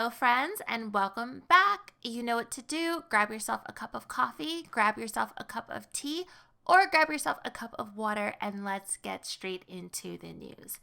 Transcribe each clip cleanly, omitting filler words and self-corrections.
Hello, friends, and welcome back. You know what to do. Grab yourself a cup of coffee, grab yourself a cup of tea, or grab yourself a cup of water, and let's get straight into the news.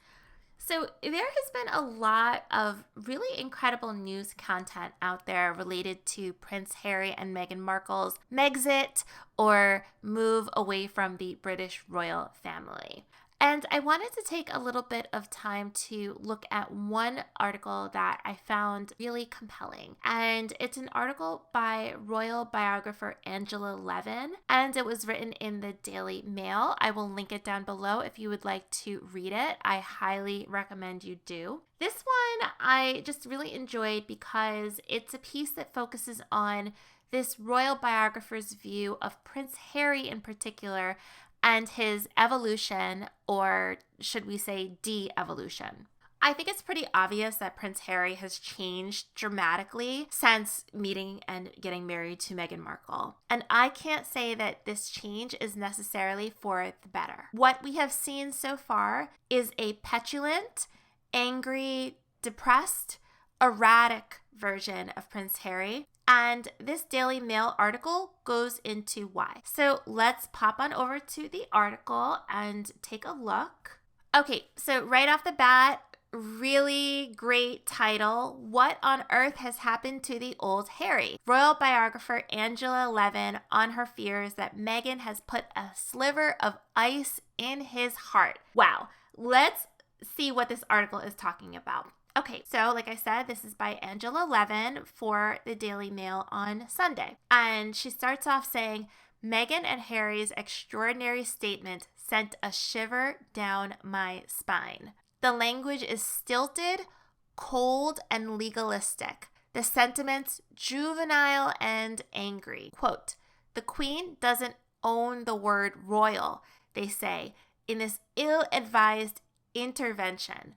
So there has been a lot of really incredible news content out there related to Prince Harry and Meghan Markle's Megxit, or move away from the British royal family. And I wanted to take a little bit of time to look at one article that I found really compelling. And it's an article by royal biographer Angela Levin, and it was written in the Daily Mail. I will link it down below if you would like to read it. I highly recommend you do. This one I just really enjoyed because it's a piece that focuses on this royal biographer's view of Prince Harry in particular, and his evolution, or should we say de-evolution. I think it's pretty obvious that Prince Harry has changed dramatically since meeting and getting married to Meghan Markle. And I can't say that this change is necessarily for the better. What we have seen so far is a petulant, angry, depressed, erratic version of Prince Harry. And this Daily Mail article goes into why. So let's pop on over to the article and take a look. Okay, so right off the bat, really great title. What on earth has happened to the old Harry? Royal biographer Angela Levin on her fears that Meghan has put a sliver of ice in his heart. Wow, let's see what this article is talking about. Okay, so like I said, this is by Angela Levin for the Daily Mail on Sunday. And she starts off saying, Meghan and Harry's extraordinary statement sent a shiver down my spine. The language is stilted, cold, and legalistic. The sentiments juvenile and angry. Quote, the Queen doesn't own the word royal, they say, in this ill-advised intervention.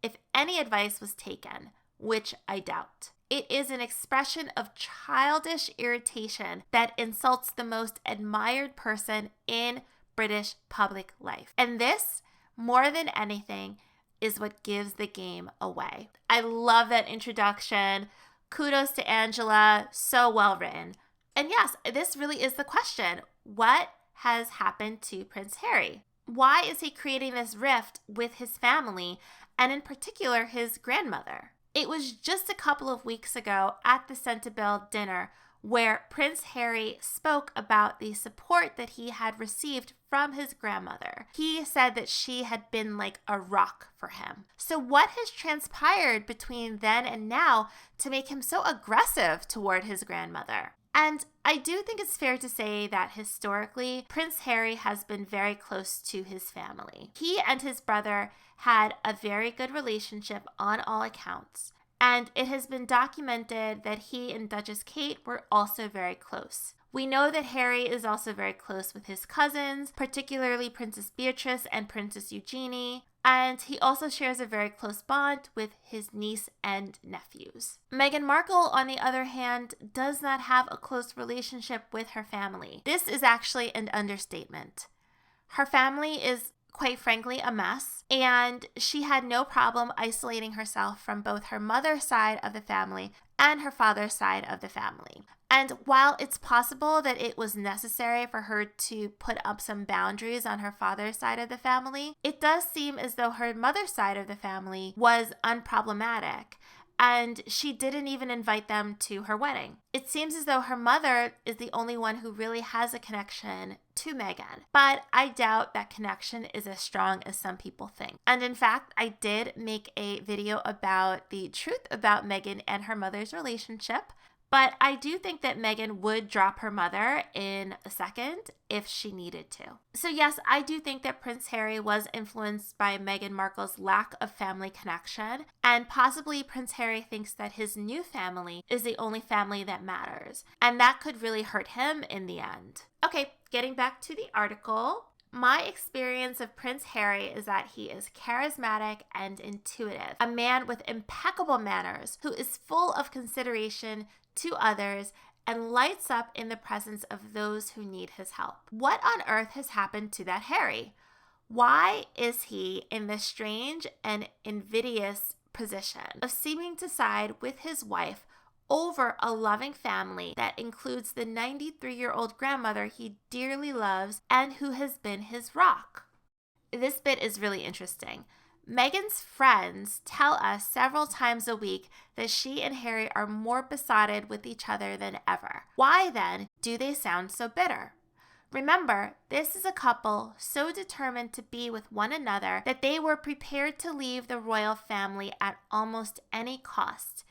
If any advice was taken, which I doubt. It is an expression of childish irritation that insults the most admired person in British public life. And this, more than anything, is what gives the game away. I love that introduction. Kudos to Angela. So well written. And yes, this really is the question. What has happened to Prince Harry? Why is he creating this rift with his family, and in particular his grandmother? It was just a couple of weeks ago at the Centibel dinner where Prince Harry spoke about the support that he had received from his grandmother. He said that she had been like a rock for him. So what has transpired between then and now to make him so aggressive toward his grandmother? And I do think it's fair to say that historically, Prince Harry has been very close to his family. He and his brother had a very good relationship on all accounts, and it has been documented that he and Duchess Kate were also very close. We know that Harry is also very close with his cousins, particularly Princess Beatrice and Princess Eugenie, and he also shares a very close bond with his niece and nephews. Meghan Markle, on the other hand, does not have a close relationship with her family. This is actually an understatement. Her family is, quite frankly, a mess, and she had no problem isolating herself from both her mother's side of the family and her father's side of the family. And while it's possible that it was necessary for her to put up some boundaries on her father's side of the family, it does seem as though her mother's side of the family was unproblematic, and she didn't even invite them to her wedding. It seems as though her mother is the only one who really has a connection to Meghan, but I doubt that connection is as strong as some people think. And in fact, I did make a video about the truth about Meghan and her mother's relationship. But I do think that Meghan would drop her mother in a second if she needed to. So yes, I do think that Prince Harry was influenced by Meghan Markle's lack of family connection, and possibly Prince Harry thinks that his new family is the only family that matters, and that could really hurt him in the end. Okay, getting back to the article. My experience of Prince Harry is that he is charismatic and intuitive, a man with impeccable manners who is full of consideration to others and lights up in the presence of those who need his help. What on earth has happened to that Harry? Why is he in this strange and invidious position of seeming to side with his wife over a loving family that includes the 93-year-old grandmother he dearly loves and who has been his rock. This bit is really interesting. Meghan's friends tell us several times a week that she and Harry are more besotted with each other than ever. Why then do they sound so bitter? Remember, this is a couple so determined to be with one another that they were prepared to leave the royal family at almost any cost.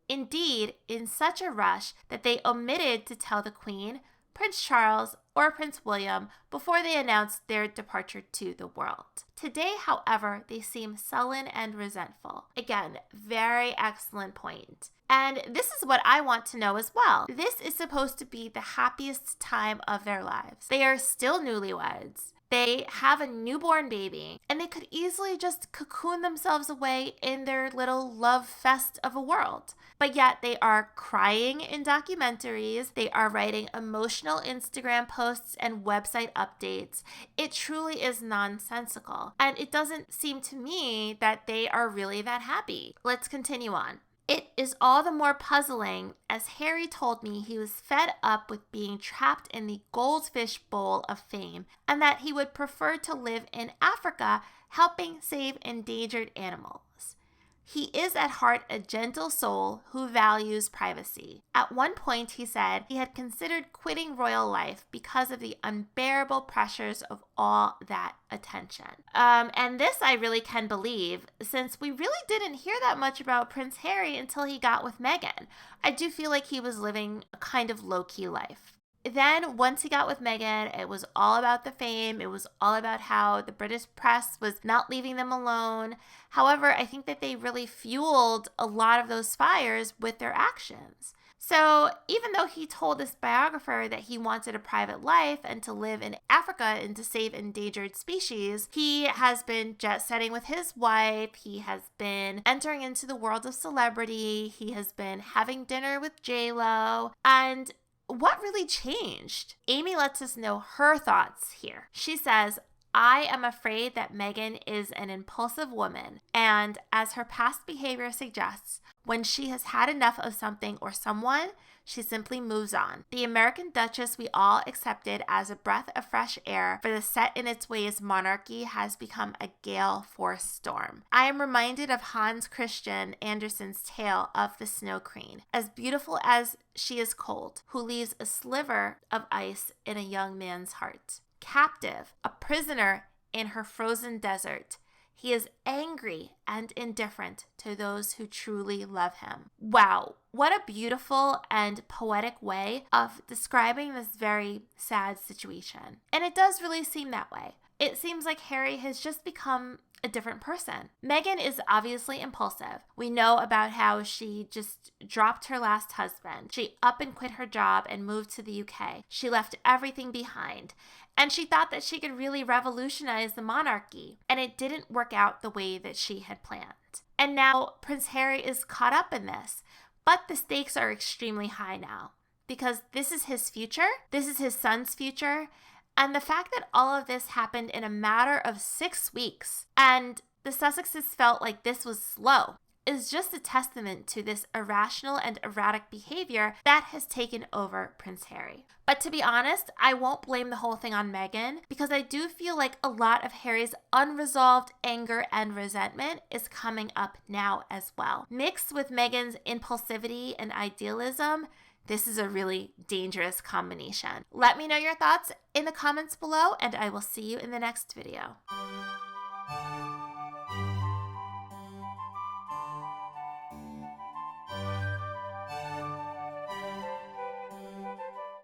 Indeed, in such a rush that they omitted to tell the Queen, Prince Charles, or Prince William before they announced their departure to the world. Today, however, they seem sullen and resentful. Again, very excellent point. And this is what I want to know as well. This is supposed to be the happiest time of their lives. They are still newlyweds. They have a newborn baby, and they could easily just cocoon themselves away in their little love fest of a world. But yet they are crying in documentaries, they are writing emotional Instagram posts and website updates. It truly is nonsensical, and it doesn't seem to me that they are really that happy. Let's continue on. It is all the more puzzling as Harry told me he was fed up with being trapped in the goldfish bowl of fame and that he would prefer to live in Africa helping save endangered animals. He is at heart a gentle soul who values privacy. At one point, he said he had considered quitting royal life because of the unbearable pressures of all that attention. And this I really can believe, since we really didn't hear that much about Prince Harry until he got with Meghan. I do feel like he was living a kind of low-key life. Then, once he got with Meghan, it was all about the fame. It was all about how the British press was not leaving them alone. However, I think that they really fueled a lot of those fires with their actions. So, even though he told this biographer that he wanted a private life and to live in Africa and to save endangered species, he has been jet setting with his wife. He has been entering into the world of celebrity. He has been having dinner with J-Lo. And what really changed? Amy lets us know her thoughts here. She says, I am afraid that Meghan is an impulsive woman, and as her past behavior suggests, when she has had enough of something or someone, she simply moves on. The American Duchess we all accepted as a breath of fresh air for the set-in-its-ways monarchy has become a gale-force storm. I am reminded of Hans Christian Andersen's tale of the Snow Queen, as beautiful as she is cold, who leaves a sliver of ice in a young man's heart. Captive, a prisoner in her frozen desert, he is angry and indifferent to those who truly love him. Wow, what a beautiful and poetic way of describing this very sad situation. And it does really seem that way. It seems like Harry has just become a different person. Meghan is obviously impulsive. We know about how she just dropped her last husband. She up and quit her job and moved to the UK. She left everything behind. And she thought that she could really revolutionize the monarchy. And it didn't work out the way that she had planned. And now Prince Harry is caught up in this. But the stakes are extremely high now. Because this is his future. This is his son's future. And the fact that all of this happened in a matter of 6 weeks and the Sussexes felt like this was slow is just a testament to this irrational and erratic behavior that has taken over Prince Harry. But to be honest, I won't blame the whole thing on Meghan because I do feel like a lot of Harry's unresolved anger and resentment is coming up now as well. Mixed with Meghan's impulsivity and idealism, this is a really dangerous combination. Let me know your thoughts in the comments below, and I will see you in the next video.